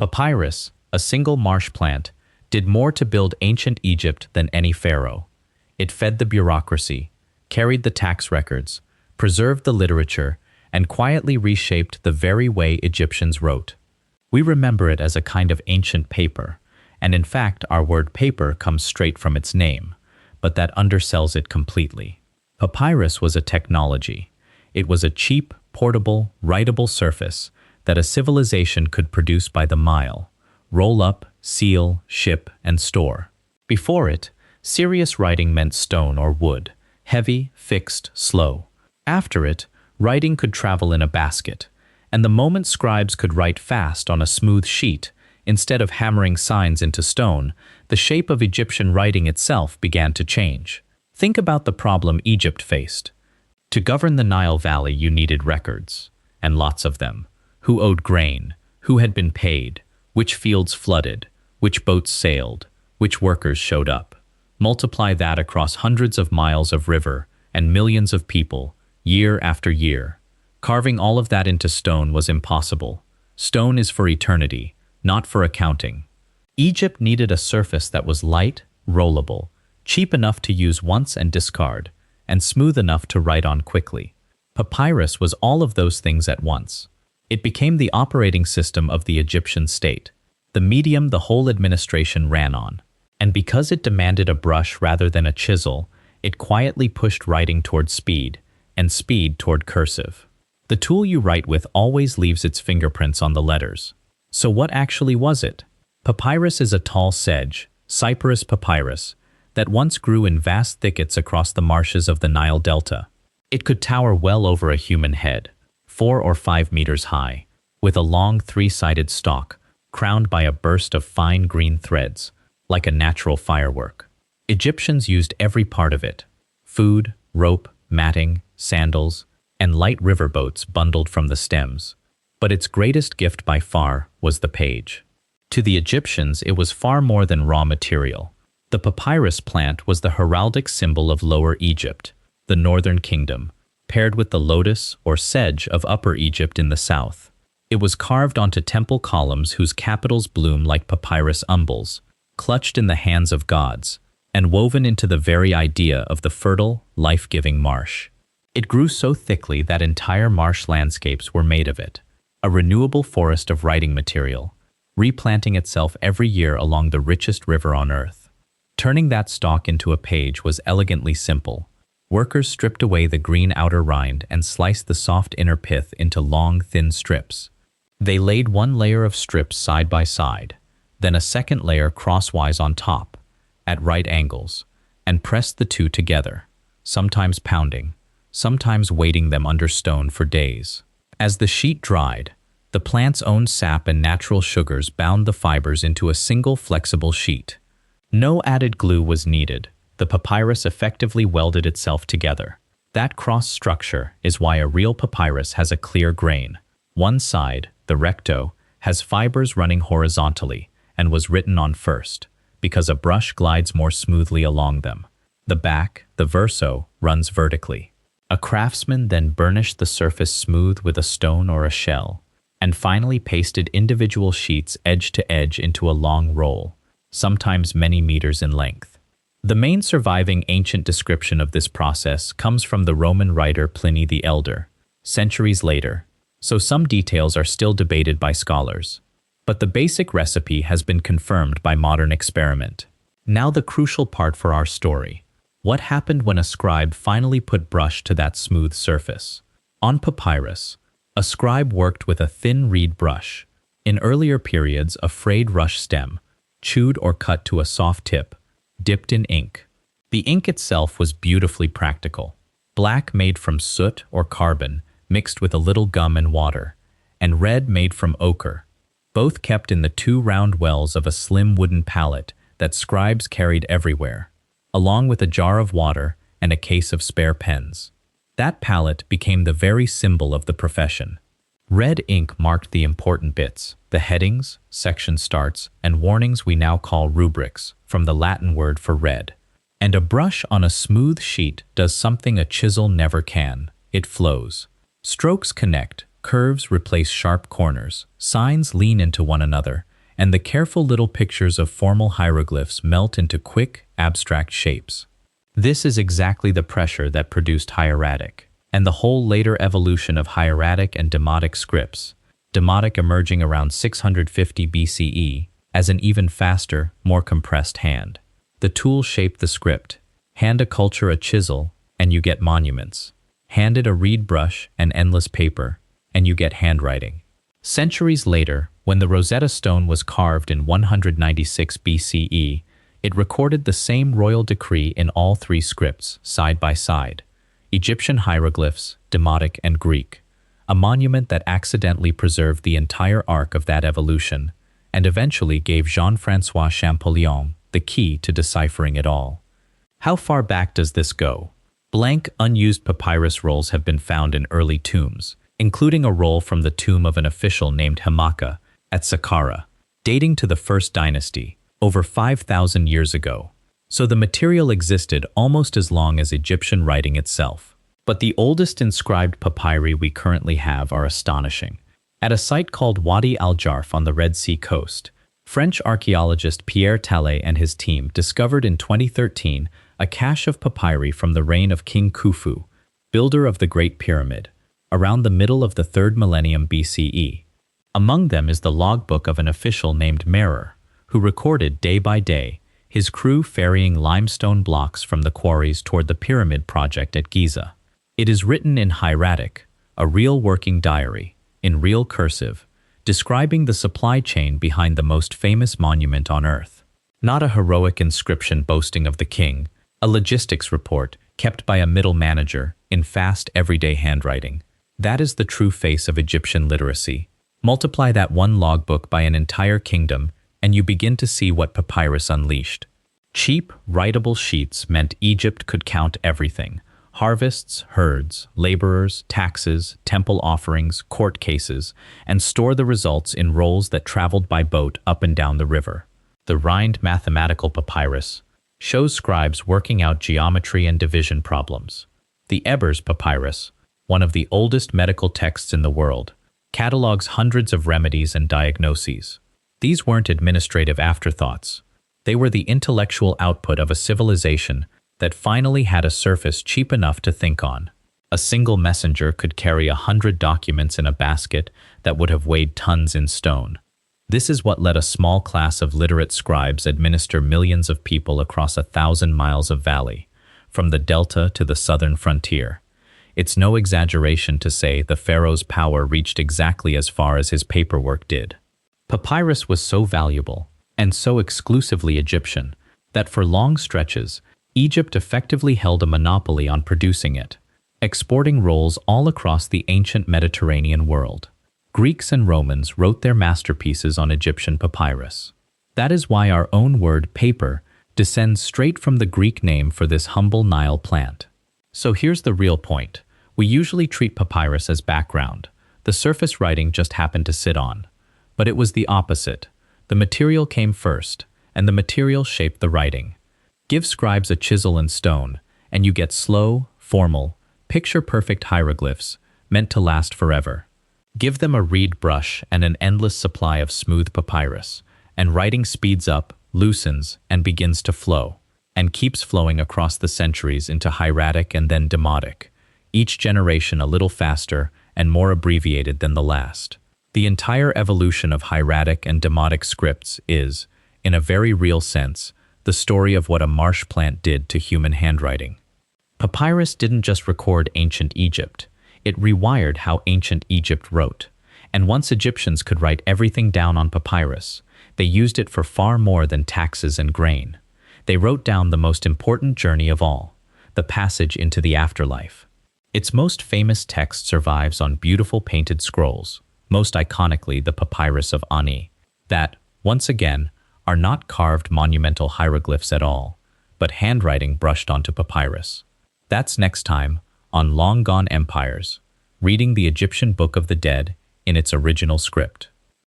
Papyrus, a single marsh plant, did more to build ancient Egypt than any pharaoh. It fed the bureaucracy, carried the tax records, preserved the literature, and quietly reshaped the very way Egyptians wrote. We remember it as a kind of ancient paper, and in fact our word paper comes straight from its name, but that undersells it completely. Papyrus was a technology. It was a cheap, portable, writable surface that a civilization could produce by the mile, roll up, seal, ship, and store. Before it, serious writing meant stone or wood, heavy, fixed, slow. After it, writing could travel in a basket, and the moment scribes could write fast on a smooth sheet, instead of hammering signs into stone, the shape of Egyptian writing itself began to change. Think about the problem Egypt faced. To govern the Nile Valley, you needed records, and lots of them. Who owed grain, who had been paid, which fields flooded, which boats sailed, which workers showed up. Multiply that across hundreds of miles of river and millions of people, year after year. Carving all of that into stone was impossible. Stone is for eternity, not for accounting. Egypt needed a surface that was light, rollable, cheap enough to use once and discard, and smooth enough to write on quickly. Papyrus was all of those things at once. It became the operating system of the Egyptian state, the medium the whole administration ran on. And because it demanded a brush rather than a chisel, it quietly pushed writing toward speed, and speed toward cursive. The tool you write with always leaves its fingerprints on the letters. So what actually was it? Papyrus is a tall sedge, Cyperus papyrus, that once grew in vast thickets across the marshes of the Nile Delta. It could tower well over a human head, 4 or 5 meters high, with a long three-sided stalk, crowned by a burst of fine green threads, like a natural firework. Egyptians used every part of it: food, rope, matting, sandals, and light riverboats bundled from the stems. But its greatest gift by far was the page. To the Egyptians, it was far more than raw material. The papyrus plant was the heraldic symbol of Lower Egypt, the northern kingdom, paired with the lotus or sedge of Upper Egypt in the south. It was carved onto temple columns whose capitals bloom like papyrus umbels, clutched in the hands of gods, and woven into the very idea of the fertile, life-giving marsh. It grew so thickly that entire marsh landscapes were made of it, a renewable forest of writing material, replanting itself every year along the richest river on earth. Turning that stalk into a page was elegantly simple. Workers stripped away the green outer rind and sliced the soft inner pith into long, thin strips. They laid one layer of strips side by side, then a second layer crosswise on top, at right angles, and pressed the two together, sometimes pounding, sometimes weighting them under stone for days. As the sheet dried, the plant's own sap and natural sugars bound the fibers into a single flexible sheet. No added glue was needed. The papyrus effectively welded itself together. That cross structure is why a real papyrus has a clear grain. One side, the recto, has fibers running horizontally and was written on first, because a brush glides more smoothly along them. The back, the verso, runs vertically. A craftsman then burnished the surface smooth with a stone or a shell, and finally pasted individual sheets edge to edge into a long roll, sometimes many meters in length. The main surviving ancient description of this process comes from the Roman writer Pliny the Elder, centuries later, so some details are still debated by scholars. But the basic recipe has been confirmed by modern experiment. Now the crucial part for our story. What happened when a scribe finally put brush to that smooth surface? On papyrus, a scribe worked with a thin reed brush. In earlier periods, a frayed rush stem, chewed or cut to a soft tip, dipped in ink. The ink itself was beautifully practical. Black made from soot or carbon, mixed with a little gum and water, and red made from ochre, both kept in the 2 round wells of a slim wooden pallet that scribes carried everywhere, along with a jar of water and a case of spare pens. That pallet became the very symbol of the profession. Red ink marked the important bits, the headings, section starts, and warnings we now call rubrics, from the Latin word for red. And a brush on a smooth sheet does something a chisel never can. It flows. Strokes connect, curves replace sharp corners, signs lean into one another, and the careful little pictures of formal hieroglyphs melt into quick, abstract shapes. This is exactly the pressure that produced hieratic, and the whole later evolution of hieratic and demotic scripts, demotic emerging around 650 BCE as an even faster, more compressed hand. The tool shaped the script. Hand a culture a chisel, and you get monuments. Hand it a reed brush and endless paper, and you get handwriting. Centuries later, when the Rosetta Stone was carved in 196 BCE, it recorded the same royal decree in all three scripts, side by side: Egyptian hieroglyphs, demotic, and Greek, a monument that accidentally preserved the entire arc of that evolution and eventually gave Jean-François Champollion the key to deciphering it all. How far back does this go? Blank, unused papyrus rolls have been found in early tombs, including a roll from the tomb of an official named Hamaka at Saqqara, dating to the First Dynasty, over 5,000 years ago. So the material existed almost as long as Egyptian writing itself. But the oldest inscribed papyri we currently have are astonishing. At a site called Wadi al-Jarf on the Red Sea coast, French archaeologist Pierre Tallet and his team discovered in 2013 a cache of papyri from the reign of King Khufu, builder of the Great Pyramid, around the middle of the 3rd millennium BCE. Among them is the logbook of an official named Merer, who recorded day by day his crew ferrying limestone blocks from the quarries toward the pyramid project at Giza. It is written in hieratic, a real working diary, in real cursive, describing the supply chain behind the most famous monument on Earth. Not a heroic inscription boasting of the king, a logistics report kept by a middle manager in fast, everyday handwriting. That is the true face of Egyptian literacy. Multiply that one logbook by an entire kingdom, and you begin to see what papyrus unleashed. Cheap, writable sheets meant Egypt could count everything: harvests, herds, laborers, taxes, temple offerings, court cases, and store the results in rolls that traveled by boat up and down the river. The rind mathematical papyrus shows scribes working out geometry and division problems. The Ebers papyrus, one of the oldest medical texts in the world, catalogs hundreds of remedies and diagnoses. These weren't administrative afterthoughts. They were the intellectual output of a civilization that finally had a surface cheap enough to think on. A single messenger could carry 100 documents in a basket that would have weighed tons in stone. This is what let a small class of literate scribes administer millions of people across 1,000 miles of valley, from the Delta to the southern frontier. It's no exaggeration to say the pharaoh's power reached exactly as far as his paperwork did. Papyrus was so valuable, and so exclusively Egyptian, that for long stretches, Egypt effectively held a monopoly on producing it, exporting rolls all across the ancient Mediterranean world. Greeks and Romans wrote their masterpieces on Egyptian papyrus. That is why our own word paper descends straight from the Greek name for this humble Nile plant. So here's the real point. We usually treat papyrus as background. The surface writing just happened to sit on. But it was the opposite. The material came first, and the material shaped the writing. Give scribes a chisel and stone, and you get slow, formal, picture-perfect hieroglyphs meant to last forever. Give them a reed brush and an endless supply of smooth papyrus, and writing speeds up, loosens, and begins to flow, and keeps flowing across the centuries into hieratic and then demotic, each generation a little faster and more abbreviated than the last. The entire evolution of hieratic and demotic scripts is, in a very real sense, the story of what a marsh plant did to human handwriting. Papyrus didn't just record ancient Egypt, it rewired how ancient Egypt wrote. And once Egyptians could write everything down on papyrus, they used it for far more than taxes and grain. They wrote down the most important journey of all, the passage into the afterlife. Its most famous text survives on beautiful painted scrolls, most iconically the Papyrus of Ani, that, once again, are not carved monumental hieroglyphs at all, but handwriting brushed onto papyrus. That's next time on Long Gone Empires, reading the Egyptian Book of the Dead in its original script.